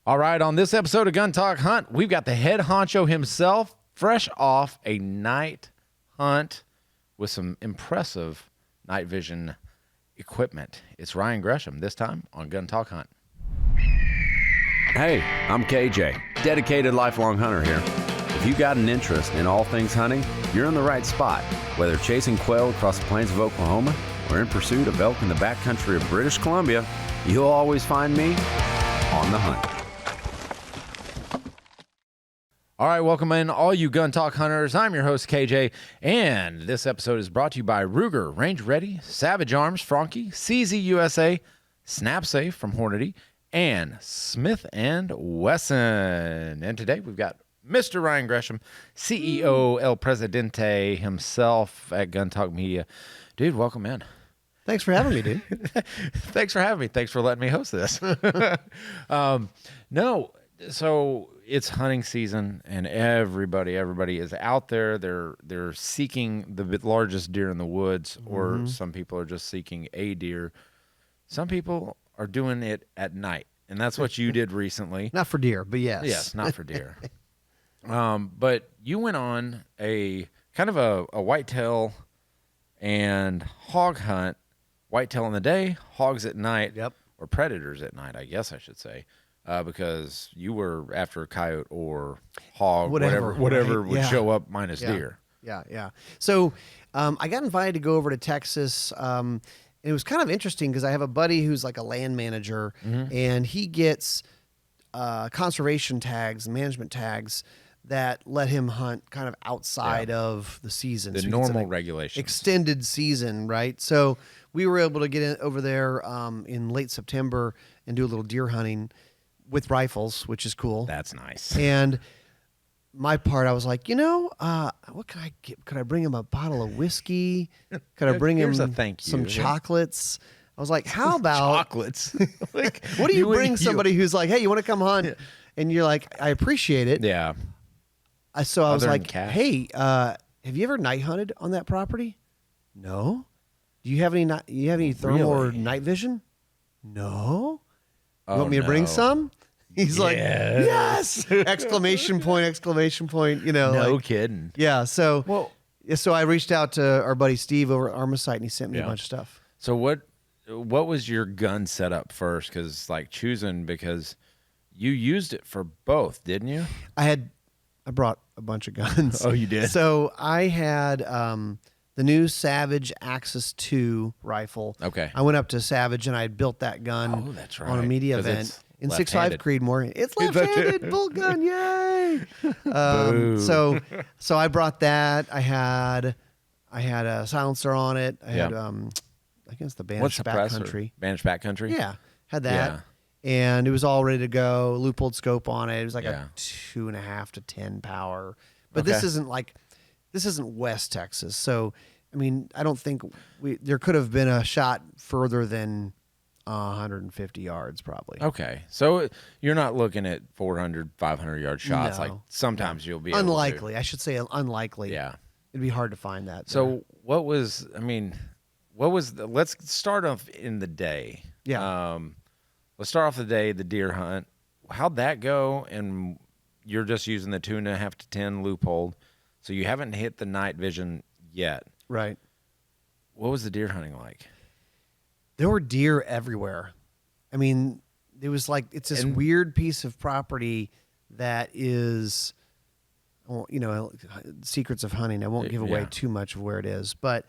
All right, on this episode of Gun Talk Hunt, we've got the head honcho himself, fresh off a night hunt with some impressive night vision equipment. It's Ryan Gresham, this time on Gun Talk Hunt. Hey, I'm KJ, dedicated lifelong hunter here. If you got an interest in all things hunting, you're in the right spot. Whether chasing quail across the plains of Oklahoma or in pursuit of elk in the backcountry of British Columbia, you'll always find me on the hunt. All right, welcome in all you Gun Talk hunters. I'm your host, KJ, and this episode is brought to you by Ruger, Range Ready, Savage Arms, Franke, CZ USA, Snap Safe from Hornady, and Smith & Wesson. And today we've got Mr. Ryan Gresham, CEO El Presidente himself at Gun Talk Media. Dude, welcome in. Thanks for having me, dude. Thanks for having me. Thanks for letting me host this. So it's hunting season, and everybody is out there. They're seeking the largest deer in the woods, or some people are just seeking a deer. Some people are doing it at night, and that's what you did recently. Not for deer, but yes. Yes, not for deer. But you went on a kind of a whitetail and hog hunt. Whitetail in the day, hogs at night. Yep. Or predators at night, I guess I should say. Because you were after a coyote or hog, whatever right? would show up minus deer. Yeah. So I got invited to go over to Texas. And it was kind of interesting because I have a buddy who's like a land manager, and he gets conservation tags and management tags that let him hunt kind of outside of the season. The so normal regulations. Extended season, right? So we were able to get over there in late September and do a little deer hunting with rifles, which is cool. That's nice. And my part, I was like, what can I get? Could I bring him a bottle of whiskey? Could I bring him some chocolates? I was like, how about chocolates? Like, what do you bring somebody who's like, hey, you want to come hunt? And you're like, I appreciate it. Yeah. So I was like, hey, have you ever night hunted on that property? No. Do you have any thermal or night vision? No. You want me to bring some? He's like, yes! Exclamation point. No kidding. Yeah. So I reached out to our buddy Steve over at Armacite, and he sent me a bunch of stuff. So what was your gun setup first? Because you used it for both, didn't you? I brought a bunch of guns. Oh, you did? So I had the new Savage Axis 2 rifle. Okay. I went up to Savage and I had built that gun on a media event in 6.5 Creedmoor. It's left-handed, bull gun, yay! So I brought that. I had a silencer on it. I had I guess the Banished Backcountry. Banished Backcountry? Yeah, had that. Yeah. And it was all ready to go. Loophole scope on it. It was like a 2.5 to 10 power. But this isn't West Texas. So, I mean, I don't think there could have been a shot further than 150 yards probably. Okay. So you're not looking at 400, 500 yard shots. No. Like sometimes you'll be unlikely. able to. I should say unlikely. Yeah. It'd be hard to find that. So let's start off in the day. Yeah. Let's start off the day, the deer hunt. How'd that go? And you're just using the 2.5 to 10 loophole. So you haven't hit the night vision yet. Right. What was the deer hunting like? There were deer everywhere. I mean, it was like, it's this weird piece of property that is, secrets of hunting. I won't give away too much of where it is, but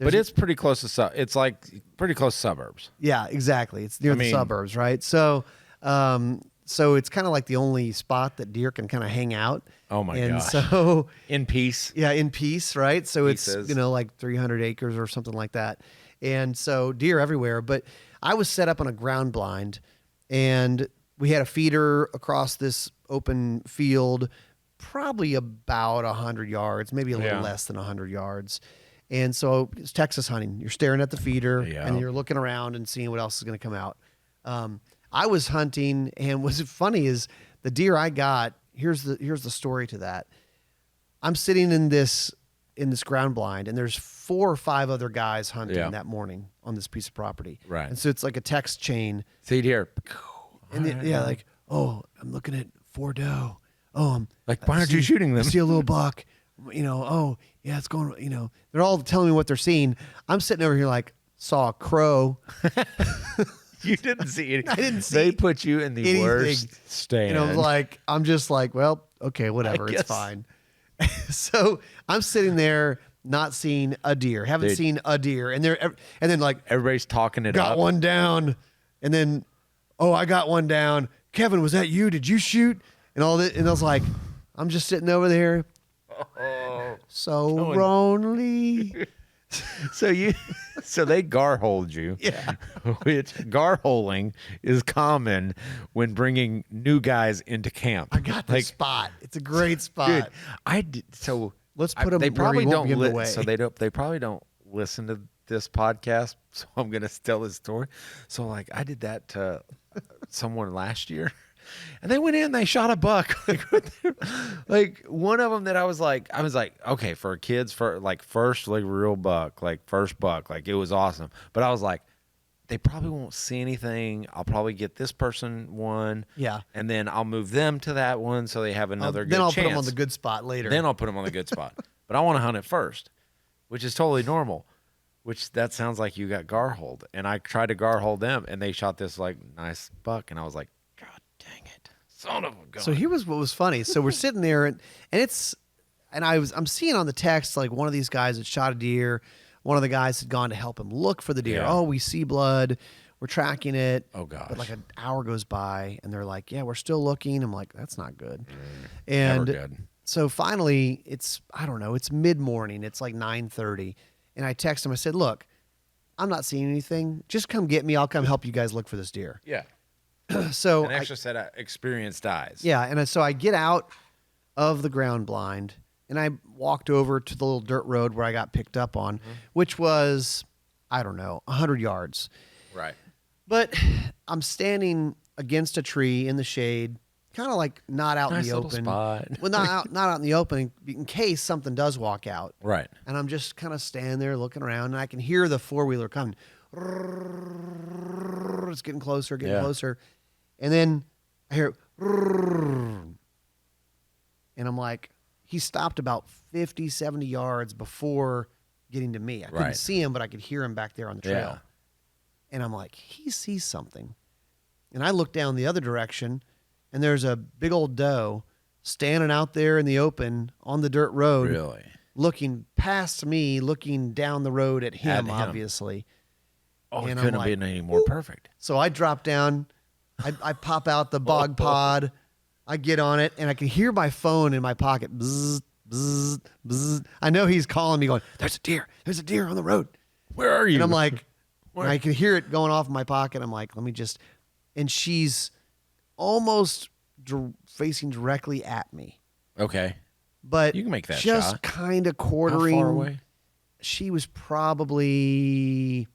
it's pretty close to it's like pretty close to suburbs. Yeah, exactly. It's near the suburbs, right? So, so it's kind of like the only spot that deer can kind of hang out. Oh my gosh! So in peace. Yeah, in peace, right? So it's like 300 acres or something like that, and so deer everywhere. But I was set up on a ground blind, and we had a feeder across this open field, probably about 100 yards, maybe a little less than 100 yards. And so it's Texas hunting. You're staring at the feeder and you're looking around and seeing what else is going to come out. I was hunting, and what's funny is the deer I got. Here's the story to that. I'm sitting in this ground blind, and there's 4 or 5 other guys hunting that morning on this piece of property. Right. And so it's like a text chain. See here. And like, oh, I'm looking at 4 doe. Oh, I'm Like, why aren't you shooting them? I see a little buck. Oh, yeah, it's going, they're all telling me what they're seeing. I'm sitting over here like, saw a crow. You didn't see anything. I didn't see They put you in the anything. worst stand. I'm just like, well, okay, whatever, it's fine. So I'm sitting there not seeing a deer, haven't seen a deer, and then like Everybody's talking it got up. one down, and then I got one down. Kevin, was that you? Did you shoot? And all that, and I was like, I'm just sitting over there, so lonely. So they gar-holed you. Yeah. Which gar-holing is common when bringing new guys into camp. I got the spot. It's a great spot. Dude, I did. So let's put them. They probably where he won't don't. be in the way. So they probably don't listen to this podcast. So I'm gonna tell this story. So like I did that to someone last year. And they went in, they shot a buck. Like one of them that I was like, okay, for kids, for like first like real buck, like first buck, like it was awesome. But I was like, they probably won't see anything. I'll probably get this person one. Yeah. And then I'll move them to that one so they have another good Then I'll chance. put them on the good spot later. Then I'll put them on the good spot. But I want to hunt it first, which is totally normal. Which that sounds like you got gar-holed. And I tried to gar-hold them and they shot this like nice buck. And I was like, God dang it. Son of a gun. So here was what was funny. So we're sitting there and I'm seeing on the text like one of these guys had shot a deer. One of the guys had gone to help him look for the deer. Yeah. Oh, we see blood. We're tracking it. Oh gosh. But like an hour goes by and they're like, yeah, we're still looking. I'm like, that's not good. Never And good. so finally it's mid-morning. It's like 9:30. And I text him. I said, look, I'm not seeing anything. Just come get me. I'll come help you guys look for this deer. Yeah. So An extra set of experience dies. yeah, and so I get out of the ground blind and I walked over to the little dirt road where I got picked up on, which was, I don't know, 100 yards. Right. But I'm standing against a tree in the shade, kind of like not out Nice in the little open. spot. Well, not out in the open in case something does walk out. Right. And I'm just kind of standing there looking around and I can hear the four-wheeler coming. It's getting closer, closer. And then I hear, and I'm like, he stopped about 50, 70 yards before getting to me. I couldn't Right. see him, but I could hear him back there on the trail. Yeah. And I'm like, he sees something. And I look down the other direction, and there's a big old doe standing out there in the open on the dirt road, Really? looking past me, looking down the road at him, him. obviously. Oh, it And I'm couldn't have like, been any more perfect. So I drop down, I pop out the bog pod, I get on it, and I can hear my phone in my pocket. Bzz, bzz, bzz. I know he's calling me going, there's a deer on the road. Where are you? And I'm like, and I can hear it going off in my pocket. I'm like, let me just, and she's almost facing directly at me. Okay. But You can make that just shot. kind of How quartering. far away? She was probably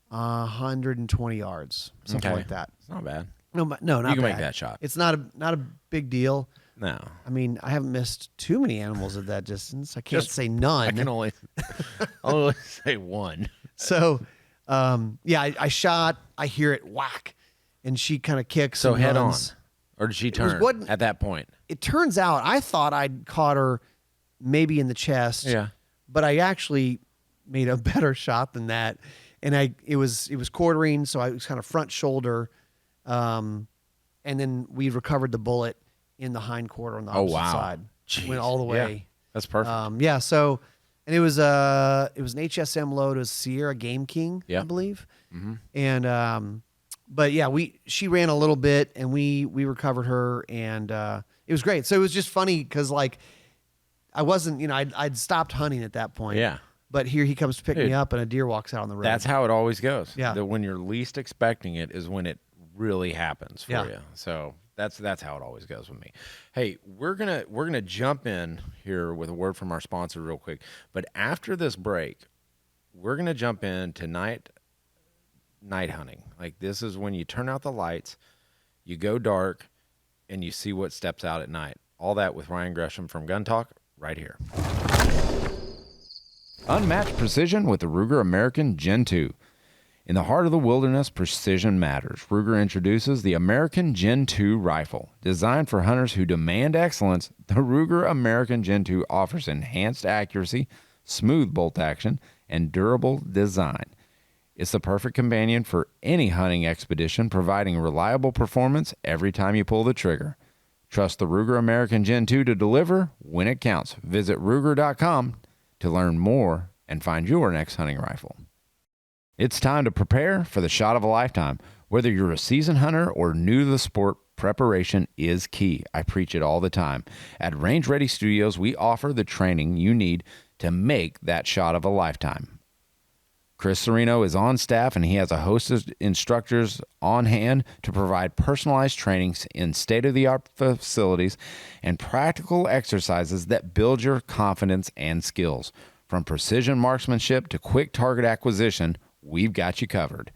120 yards, something Okay. like that. It's not bad. No, not You can bad. make that shot. It's not a big deal. No. I mean, I haven't missed too many animals at that distance. I can't Just- say none. I can only say one. So, yeah, I shot. I hear it whack, and she kind of kicks. So and head on. runs. Or did she was turn what- at that point? It turns out I thought I'd caught her maybe in the chest. Yeah. But I actually made a better shot than that, and it was quartering, so I was kind of front shoulder, and then we recovered the bullet in the hind quarter on the opposite side. Jeez. Went all the way. Yeah. That's perfect. Yeah. So, and it was an HSM load. It was Sierra Game King, Yeah. I believe. Mm-hmm. And but yeah, she ran a little bit, and we recovered her, and it was great. So it was just funny because like I wasn't, I'd stopped hunting at that point. Yeah. But here he comes to pick Dude, me up, and a deer walks out on the road. That's how it always goes. Yeah. That when you're least expecting it is when it really happens for Yeah. you. So that's how it always goes with me. Hey, we're gonna jump in here with a word from our sponsor real quick. But after this break, we're gonna jump into night hunting. Like this is when you turn out the lights, you go dark, and you see what steps out at night. All that with Ryan Gresham from Gun Talk right here. Unmatched precision with the Ruger American Gen 2. In the heart of the wilderness, precision matters. Ruger introduces the American Gen 2 rifle. Designed for hunters who demand excellence, the Ruger American Gen 2 offers enhanced accuracy, smooth bolt action, and durable design. It's the perfect companion for any hunting expedition, providing reliable performance every time you pull the trigger. Trust the Ruger American Gen 2 to deliver when it counts. Visit Ruger.com to learn more and find your next hunting rifle. It's time to prepare for the shot of a lifetime. Whether you're a seasoned hunter or new to the sport, preparation is key. I preach it all the time. At Range Ready Studios, we offer the training you need to make that shot of a lifetime. Chris Sereno is on staff, and he has a host of instructors on hand to provide personalized trainings in state-of-the-art facilities and practical exercises that build your confidence and skills. From precision marksmanship to quick target acquisition, we've got you covered.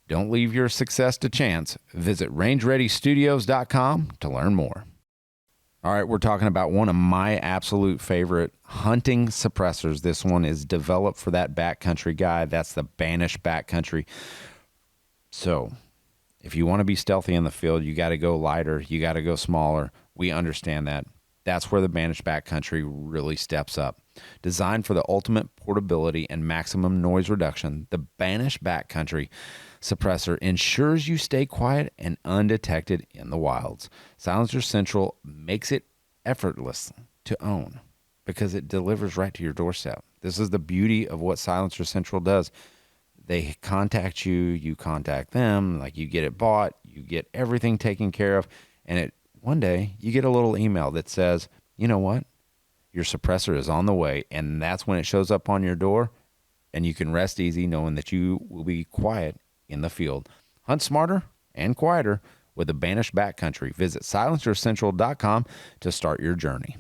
Don't leave your success to chance. Visit rangereadystudios.com to learn more. All right, we're talking about one of my absolute favorite hunting suppressors. This one is developed for that backcountry guy. That's the Banish Backcountry. So if you want to be stealthy in the field, you got to go lighter. You got to go smaller. We understand that. That's where the Banish Backcountry really steps up. Designed for the ultimate portability and maximum noise reduction, the Banish Backcountry suppressor ensures you stay quiet and undetected in the wilds. Silencer Central makes it effortless to own because it delivers right to your doorstep. This is the beauty of what Silencer Central does. They contact you, you contact them, like you get it bought, you get everything taken care of, and one day you get a little email that says, you know what? Your suppressor is on the way, and that's when it shows up on your door, and you can rest easy knowing that you will be quiet in the field. Hunt smarter and quieter with the Banish Backcountry. Visit silencercentral.com to start your journey.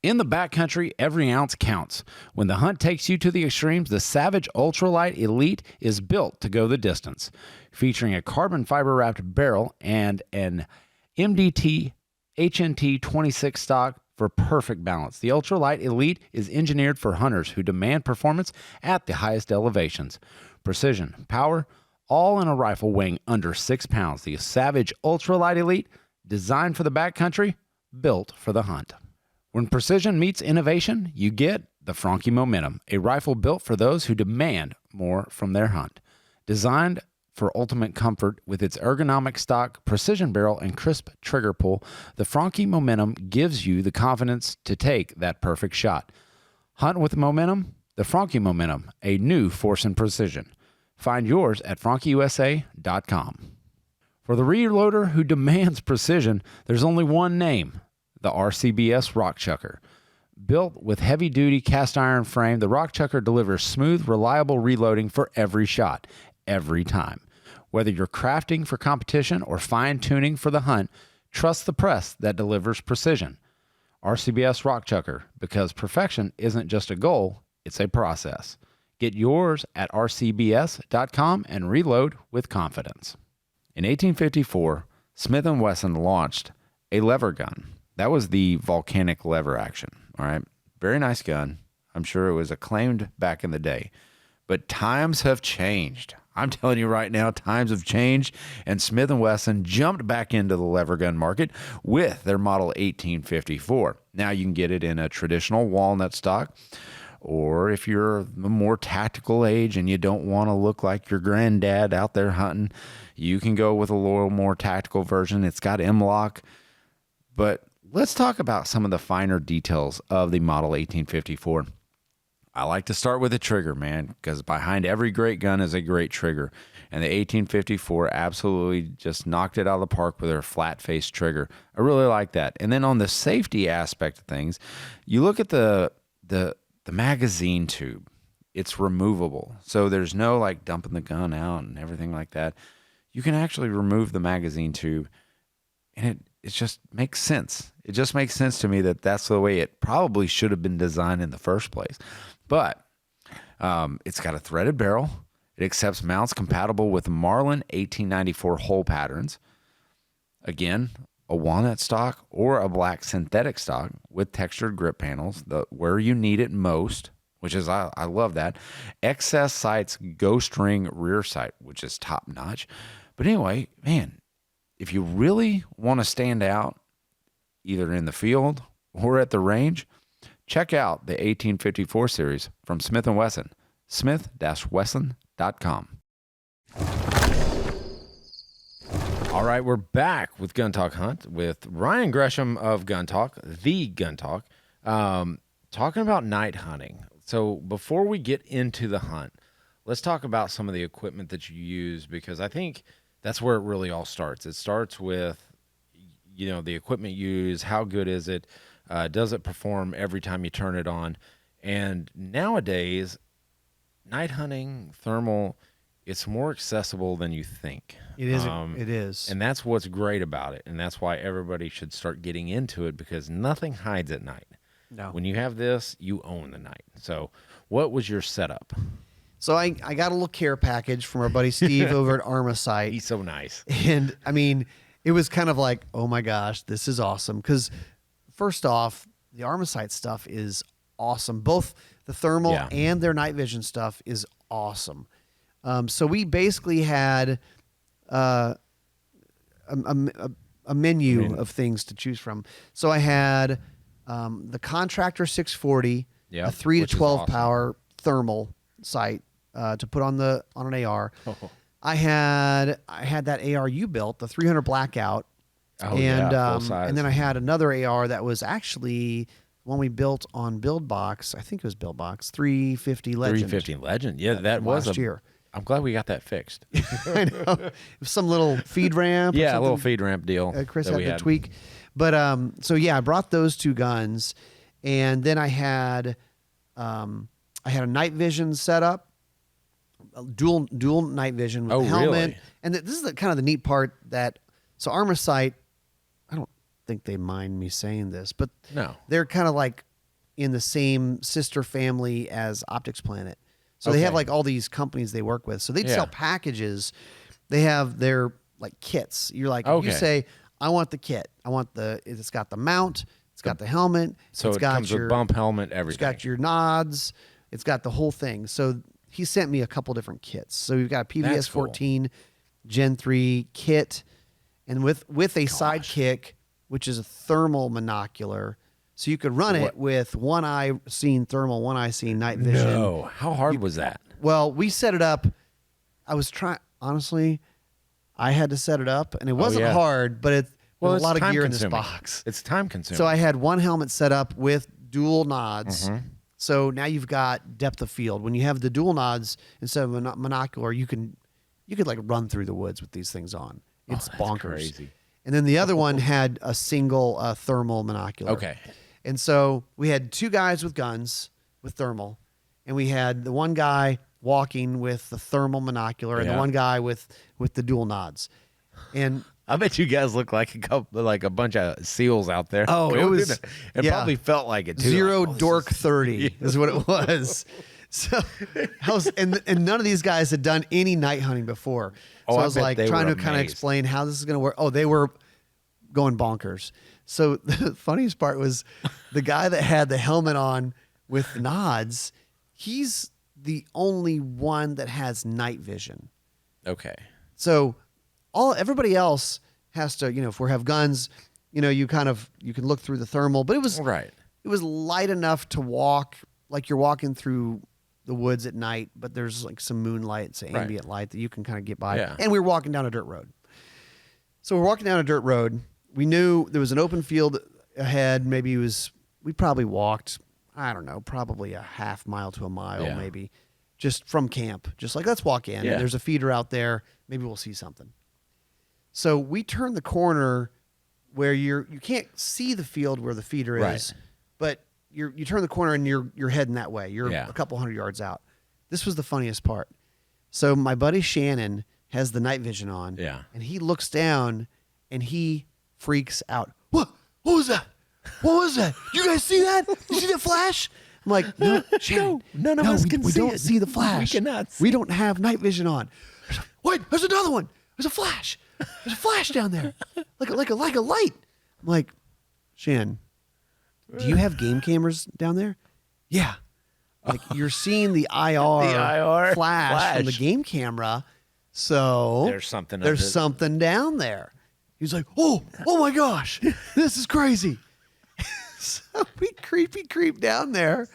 In the backcountry, every ounce counts. When the hunt takes you to the extremes, the Savage Ultralight Elite is built to go the distance. Featuring a carbon fiber wrapped barrel and an MDT HNT 26 stock for perfect balance. The Ultralight Elite is engineered for hunters who demand performance at the highest elevations. Precision, power, all in a rifle weighing under 6 pounds. The Savage Ultralight Elite, designed for the backcountry, built for the hunt. When precision meets innovation, you get the Franchi Momentum, a rifle built for those who demand more from their hunt. Designed for ultimate comfort with its ergonomic stock, precision barrel, and crisp trigger pull, the Franchi Momentum gives you the confidence to take that perfect shot. Hunt with momentum, the Franchi Momentum, a new force and precision. Find yours at franchiusa.com. For the reloader who demands precision, there's only one name, the RCBS Rock Chucker. Built with heavy-duty cast iron frame, the Rock Chucker delivers smooth, reliable reloading for every shot, every time. Whether you're crafting for competition or fine-tuning for the hunt, trust the press that delivers precision. RCBS Rock Chucker, because perfection isn't just a goal, it's a process. Get yours at rcbs.com and reload with confidence. In 1854, Smith & Wesson launched a lever gun. That was the volcanic lever action, all right? Very nice gun. I'm sure it was acclaimed back in the day. But times have changed. I'm telling you right now, times have changed, and Smith & Wesson jumped back into the lever gun market with their Model 1854. Now you can get it in a traditional walnut stock, or if you're a more tactical age and you don't want to look like your granddad out there hunting, you can go with a little more tactical version. It's got M-LOK. But let's talk about some of the finer details of the Model 1854. I like to start with the trigger, man, because behind every great gun is a great trigger. And the 1854 absolutely just knocked it out of the park with their flat-faced trigger. I really like that. And then on the safety aspect of things, you look at the magazine tube. It's removable. So there's no like dumping the gun out and everything like that. You can actually remove the magazine tube, and it just makes sense. It just makes sense to me that that's the way it probably should have been designed in the first place. But it's got a threaded barrel. It accepts mounts compatible with Marlin 1894 hole patterns. Again, a walnut stock or a black synthetic stock with textured grip panels, where you need it most, which is, I love that. XS Sight's Ghost Ring rear sight, which is top notch. But anyway, man, if you really want to stand out, either in the field or at the range, check out the 1854 series from Smith & Wesson, smith-wesson.com. All right, we're back with Gun Talk Hunt with Ryan Gresham of Gun Talk, the Gun Talk, talking about night hunting. So before we get into the hunt, let's talk about some of the equipment that you use, because I think that's where it really all starts. It starts with, the equipment you use. How good is it? Does it perform every time you turn it on? And nowadays, night hunting, thermal, it's more accessible than you think. It is. It is. And that's what's great about it. And that's why everybody should start getting into it, because nothing hides at night. No. When you have this, you own the night. So what was your setup? So I got a little care package from our buddy Steve over at Armasight. He's so nice. And I mean, it was kind of like, oh my gosh, this is awesome. Because first off, the Armasight stuff is awesome. Both the thermal and their night vision stuff is awesome. So we basically had a menu of things to choose from. So I had the Contractor 640, a 3 to 12 power thermal sight to put on an AR. I had that AR you built, the 300 Blackout, full size. And then I had another AR that was actually one we built on BuildBox. I think it was BuildBox 350 Legend. 350 Legend, yeah, that was last year. I'm glad we got that fixed. I know. It was some little feed ramp. Yeah, a little feed ramp deal. Chris had to tweak. But so yeah, I brought those two guns, and then I had a night vision setup, dual night vision with a helmet. Really? And this is kind of the neat part so Armasight, I don't think they mind me saying this, but no, they're kind of like in the same sister family as Optics Planet. So they have like all these companies they work with. So they'd sell packages. They have their like kits. You're like, you say, I want the kit. It's got the mount. It's got the helmet. So it's it got comes with bump helmet, everything. It's got your nods. It's got the whole thing. So he sent me a couple different kits. So we've got a PVS 14 Gen 3 kit, and with a sidekick, which is a thermal monocular. So you could run it with one eye seeing thermal, one eye seeing night vision. No. How hard was that? Well, we set it up. Honestly, I had to set it up, and it wasn't hard, but there's a lot of gear in this box. It's time consuming. So I had one helmet set up with dual nods. Mm-hmm. So now you've got depth of field. When you have the dual nods instead of a monocular, you could like run through the woods with these things on. It's bonkers. Crazy. And then the other one had a single thermal monocular. Okay. And so we had two guys with guns with thermal, and we had the one guy walking with the thermal monocular and the one guy with the dual nods. And I bet you guys look like a bunch of SEALs out there. Oh, it was. It probably felt like it too. Zero dork 30 is what it was. So and none of these guys had done any night hunting before. So I was like trying to kind of explain how this is going to work. Oh, they were going bonkers. So the funniest part was the guy that had the helmet on with nods. He's the only one that has night vision. Okay. So everybody else has to, if we have guns, you can look through the thermal, but it was light enough to walk like you're walking through the woods at night, but there's like some moonlight, some ambient light that you can kind of get by. Yeah. And we were walking down a dirt road. So we're walking down a dirt road. We knew there was an open field ahead. We probably walked, I don't know, probably a half mile to a mile, maybe, just from camp. Just like, let's walk in. Yeah. There's a feeder out there. Maybe we'll see something. So we turn the corner where you can't see the field where the feeder is, but you turn the corner and you're heading that way. You're a couple 100 yards out. This was the funniest part. So my buddy Shannon has the night vision on, and he looks down and he freaks out. What was that? What was that? You guys see that? You see that flash? I'm like, no, Shannon, none of us can see it. We don't see the flash. We cannot see. We don't have night vision on. Wait, there's another one. There's a flash. There's a flash down there, like a light. I'm like, Shan, do you have game cameras down there? Yeah. Like you're seeing the IR, flash from the game camera. So There's something down there. He's like, oh my gosh, this is crazy. So we creep down there.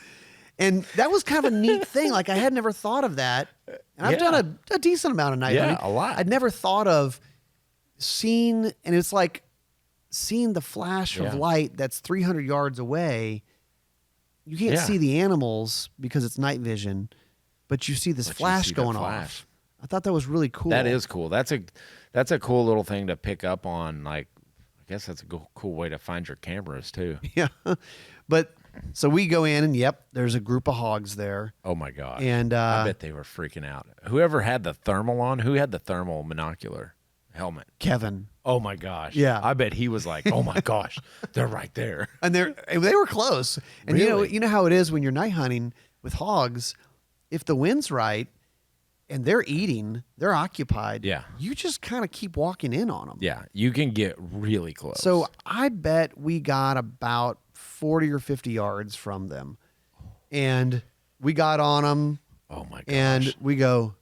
And that was kind of a neat thing. Like I had never thought of that. And I've done a decent amount of night hunting. a lot. I'd never thought of seeing, and it's like seeing the flash of light that's 300 yards away. You can't see the animals because it's night vision, but you see this flash going off. I thought that was really cool. That is cool. That's a cool little thing to pick up on. Like, I guess that's a cool way to find your cameras too. Yeah. But so we go in and there's a group of hogs there. Oh my gosh. And I bet they were freaking out. Whoever had the thermal on, who had the thermal monocular helmet? Kevin. Oh my gosh. Yeah. I bet he was like, oh my gosh, they're right there. And they were close. And Really? you know how it is when you're night hunting with hogs, if the wind's right and they're eating, they're occupied. Yeah. You just kind of keep walking in on them. Yeah, you can get really close. So I bet we got about 40 or 50 yards from them. And we got on them. Oh my gosh. And we go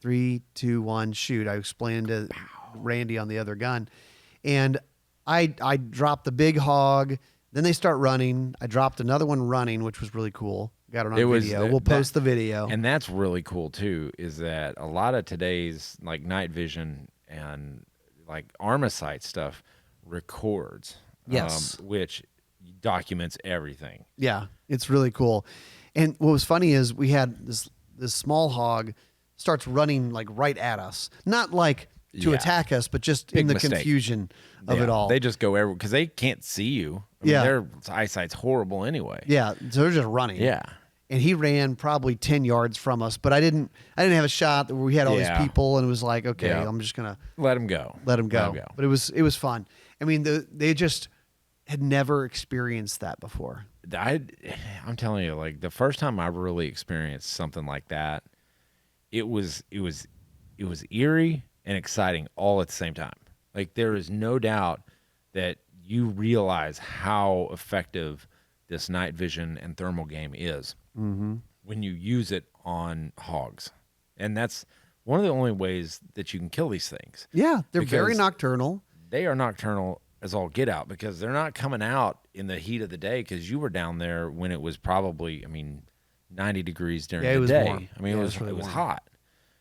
3, 2, 1, shoot. I explained to Randy on the other gun. And I dropped the big hog. Then they start running. I dropped another one running, which was really cool. Got it on video. We'll post the video. And that's really cool too, is that a lot of today's like night vision and like Armasight stuff records. Yes. Which documents everything. Yeah, it's really cool. And what was funny is we had this small hog starts running like right at us. Not like to attack us, but just Big in the mistake. Confusion of it all. They just go everywhere because they can't see you. I mean, their eyesight's horrible anyway. Yeah, so they're just running. Yeah. And he ran probably 10 yards from us, but I didn't have a shot. We had all these people, and it was like, okay, I'm just gonna let him go. But it was fun. I mean, they just had never experienced that before. I'm telling you, like the first time I really experienced something like that, it was eerie and exciting all at the same time. Like there is no doubt that you realize how effective this night vision and thermal game is when you use it on hogs. And that's one of the only ways that you can kill these things. Yeah, they're very Because nocturnal. They are nocturnal as all get out because they're not coming out in the heat of the day because you were down there when it was probably, 90 degrees during the day. Warm. I mean, it was hot.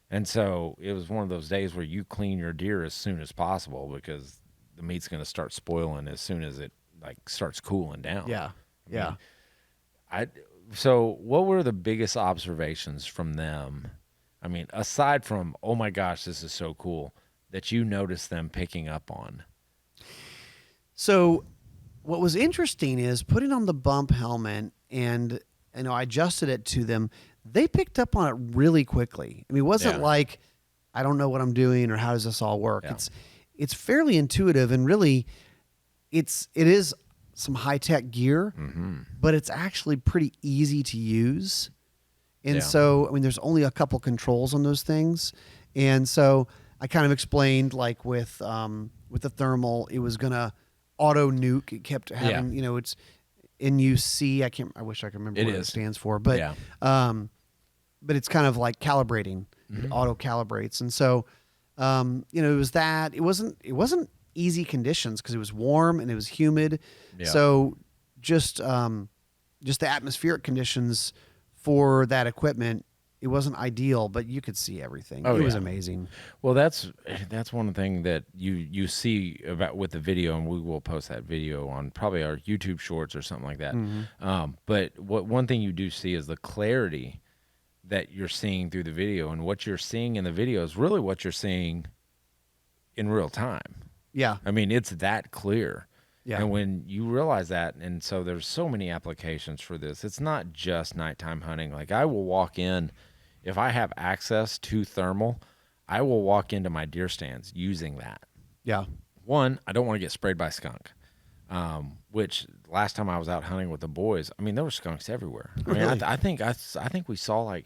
And so it was one of those days where you clean your deer as soon as possible because the meat's going to start spoiling as soon as it like starts cooling down. Yeah. So what were the biggest observations from them? I mean, aside from, oh my gosh, this is so cool, that you noticed them picking up on? So what was interesting is putting on the bump helmet and I adjusted it to them. They picked up on it really quickly. I mean, it wasn't like, I don't know what I'm doing or how does this all work. Yeah. It's fairly intuitive and really it is some high-tech gear, but it's actually pretty easy to use. And so, I mean, there's only a couple controls on those things. And so I kind of explained like with the thermal, it was going to auto nuke. It kept having, it's NUC. I wish I could remember what it stands for, but it's kind of like calibrating. It auto calibrates. And so, it was that. It wasn't easy conditions because it was warm and it was humid. Yeah. So just the atmospheric conditions for that equipment, it wasn't ideal, but you could see everything. It was amazing. Well, that's one thing that you see about with the video, and we will post that video on probably our YouTube shorts or something like that. But one thing you do see is the clarity that you're seeing through the video, and what you're seeing in the video is really what you're seeing in real time. Yeah. I mean, it's that clear. Yeah. And when you realize that, and so there's so many applications for this, it's not just nighttime hunting. Like I will walk in, if I have access to thermal, I will walk into my deer stands using that. Yeah. One, I don't want to get sprayed by skunk, which last time I was out hunting with the boys, I mean, there were skunks everywhere. I mean, Really? I think we saw like,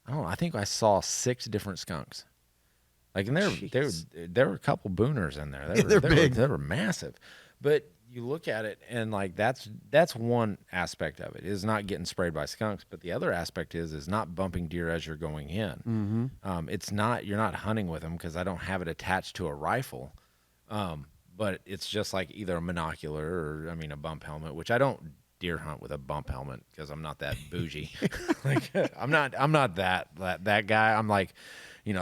I don't know, I think I saw 6 different skunks. Like, and there were a couple booners in there. They're big. They were massive. But you look at it and like that's one aspect of it is not getting sprayed by skunks, but the other aspect is not bumping deer as you're going in. It's not, you're not hunting with them because I don't have it attached to a rifle. But it's just like either a monocular or a bump helmet, which I don't deer hunt with a bump helmet because I'm not that bougie. Like I'm not that guy. I'm like,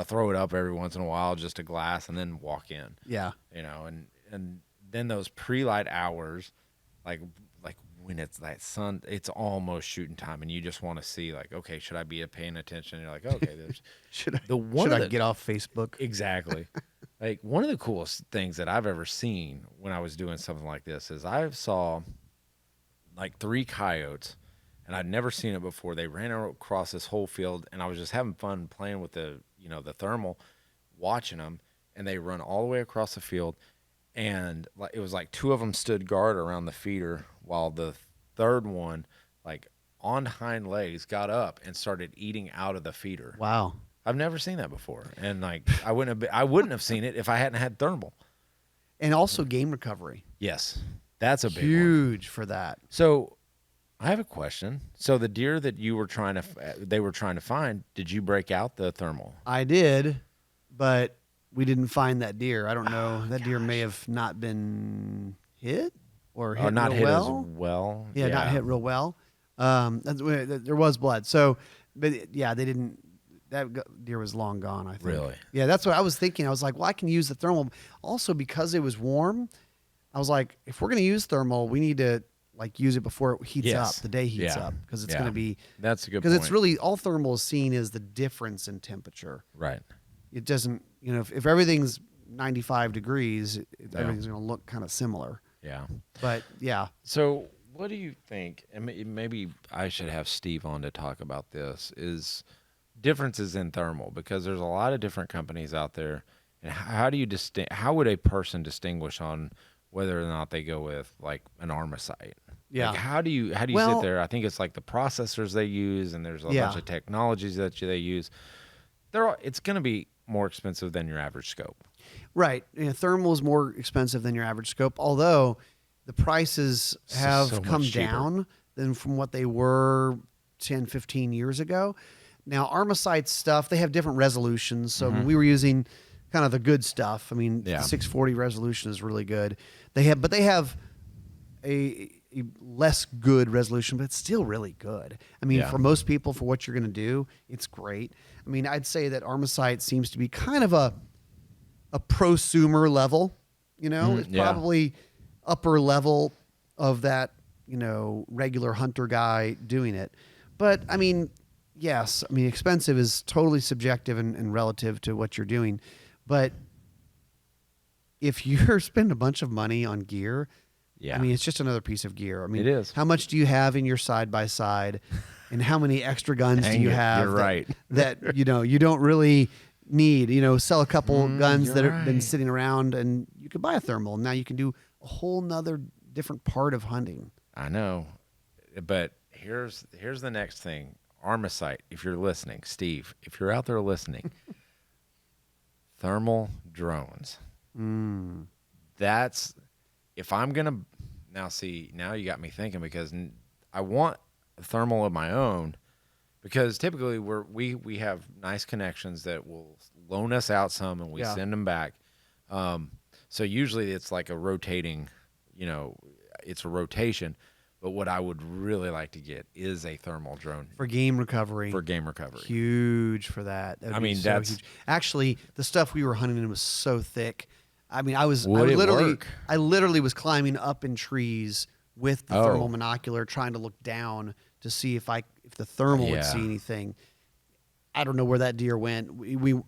throw it up every once in a while just to glass and then walk in. Yeah. And then those pre-light hours, like when it's that sun, it's almost shooting time, and you just want to see like, okay, should I be paying attention? And you're like, okay, there's should I get off Facebook? Exactly. Like one of the coolest things that I've ever seen when I was doing something like this is I saw like 3 coyotes, and I'd never seen it before. They ran across this whole field, and I was just having fun playing with the thermal, watching them, and they run all the way across the field. And it was like 2 of them stood guard around the feeder while the third one, like on hind legs, got up and started eating out of the feeder. Wow. I've never seen that before. And like, I wouldn't have seen it if I hadn't had thermal. And also game recovery. Yes. That's a big huge one. For that. So I have a question. So the deer that they were trying to find, did you break out the thermal? I did, but we didn't find that deer. I don't know. That deer may have not been hit or hit not real hit well. As well. Yeah, not hit real well. There was blood. So, but yeah, they didn't. That deer was long gone, I think. Really? Yeah, that's what I was thinking. I was like, well, I can use the thermal. Also, because it was warm, I was like, if we're going to use thermal, we need to like use it before it heats up, the day heats up, because it's going to be. That's a good point. Because it's really, all thermal is seen as the difference in temperature. Right. It doesn't, if everything's 95 degrees, everything's going to look kind of similar. Yeah. But yeah. So what do you think, and maybe I should have Steve on to talk about this, is differences in thermal, because there's a lot of different companies out there. And how would a person distinguish on whether or not they go with like an Armacite? Yeah. Like how do you sit there? I think it's like the processors they use, and there's a bunch of technologies that they use. It's going to be more expensive than your average scope. Right. Thermal is more expensive than your average scope, although the prices have so come much cheaper down than from what they were 10, 15 years ago. Now, Armacite stuff, they have different resolutions. So we were using kind of the good stuff. The 640 resolution is really good. They have a less good resolution, but it's still really good. For most people, for what you're going to do, it's great. I'd say that Armacite seems to be kind of a prosumer level. It's probably upper level of that, regular hunter guy doing it. But yes, expensive is totally subjective and relative to what you're doing. But if you're spending a bunch of money on gear, it's just another piece of gear. It is. How much do you have in your side-by-side, and how many extra guns do you have? You're right. That you don't really need. Sell a couple guns that have been sitting around, and you could buy a thermal. Now you can do a whole nother different part of hunting. I know, but here's the next thing. Armacite, if you're listening, Steve, if you're out there listening, thermal drones. That's, if I'm going to, now you got me thinking, because I want a thermal of my own, because typically we have nice connections that will loan us out some, and we send them back. So usually it's like a rotating, it's a rotation. But what I would really like to get is a thermal drone for game recovery. Huge for that. That's huge. Actually, the stuff we were hunting in was so thick. I literally was climbing up in trees with the thermal monocular, trying to look down to see if the thermal would see anything. I don't know where that deer went.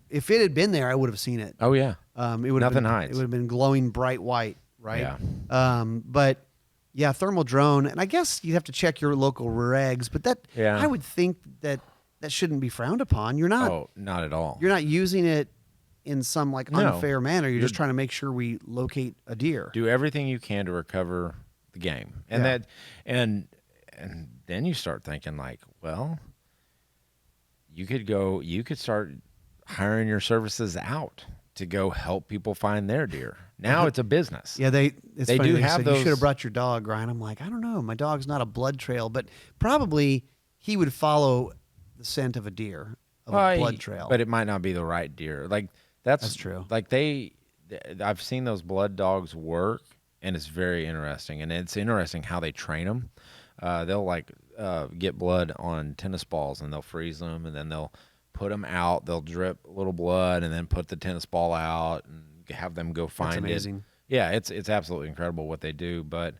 If it had been there, I would have seen it. Oh yeah. It would Nothing hides. It would have been glowing bright white, right? Yeah. But yeah, thermal drone, and I guess you'd have to check your local regs, but I would think that shouldn't be frowned upon. You're not. Oh, not at all. You're not using it in some unfair manner. You're just trying to make sure we locate a deer. Do everything you can to recover the game, and and then you start thinking like, well, you could start hiring your services out to go help people find their deer. Now it's a business. Yeah, they do funny, have said, those. You should have brought your dog, Ryan. I'm like, I don't know. My dog's not a blood trail, but probably he would follow the scent of a deer, of a blood trail. But it might not be the right deer. Like that's true. Like I've seen those blood dogs work, and it's very interesting. And it's interesting how they train them. They'll get blood on tennis balls, and they'll freeze them, and then they'll put them out. They'll drip a little blood, and then put the tennis ball out, and have them go find That's amazing. it. Yeah, it's absolutely incredible what they do. But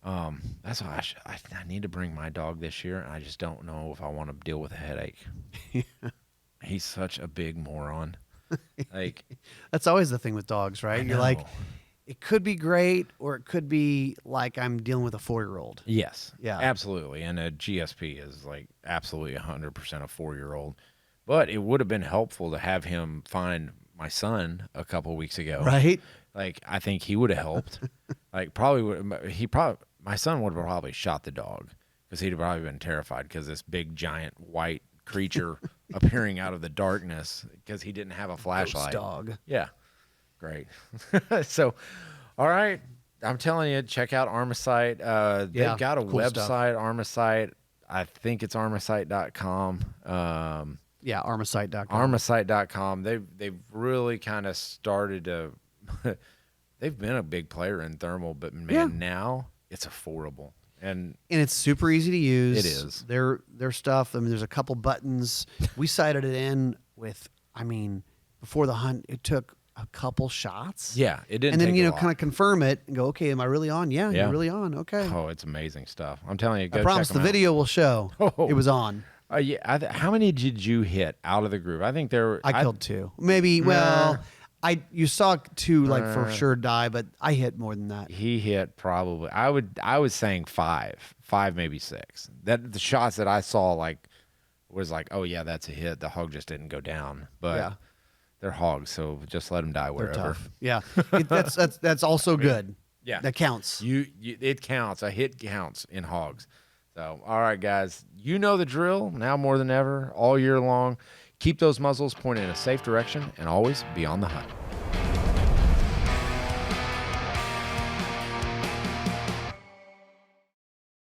that's why I need to bring my dog this year. I just don't know if I want to deal with a headache. He's such a big moron. Like that's always the thing with dogs, right? You're like, it could be great, or it could be like I'm dealing with a 4-year-old. Yes, Yeah, absolutely. And a GSP is like absolutely 100% a 4-year-old. But it would have been helpful to have him find my son a couple weeks ago. right. Like I think he would have helped. Like my son would have probably shot the dog because he'd have probably been terrified because this big giant white creature appearing out of the darkness because he didn't have a flashlight. Ghost dog. Yeah, great. So, all right, I'm telling you, check out Armacite. They've got a cool website, stuff. Armacite. I think it's armacite.com. Yeah, armacite.com. Armacite.com. They've really kind of started to. They've been a big player in thermal, but man, now it's affordable and it's super easy to use. It is. Their stuff. I mean, there's a couple buttons. We sighted it in with. I mean, before the hunt, it took a couple shots. yeah, it didn't. And then take a lot. kind of confirm it and go, okay, am I really on? Yeah, Yeah. you're really on. Okay. Oh, it's amazing stuff. I'm telling you, go I promise check the them out. video will show Oh. it was on. Yeah, how many did you hit out of the group? I think there were. I killed 2. Maybe. Well, you saw 2 like for sure die, but I hit more than that. He hit probably. I was saying 5, maybe 6. That the shots that I saw was like, oh yeah, that's a hit. The hog just didn't go down, but Yeah. they're hogs, so just let them die They're wherever. tough. Yeah, that's also good. Yeah, That counts. It counts. A hit counts in hogs. So, all right, guys, you know the drill now more than ever, all year long. Keep those muzzles pointed in a safe direction and always be on the hunt.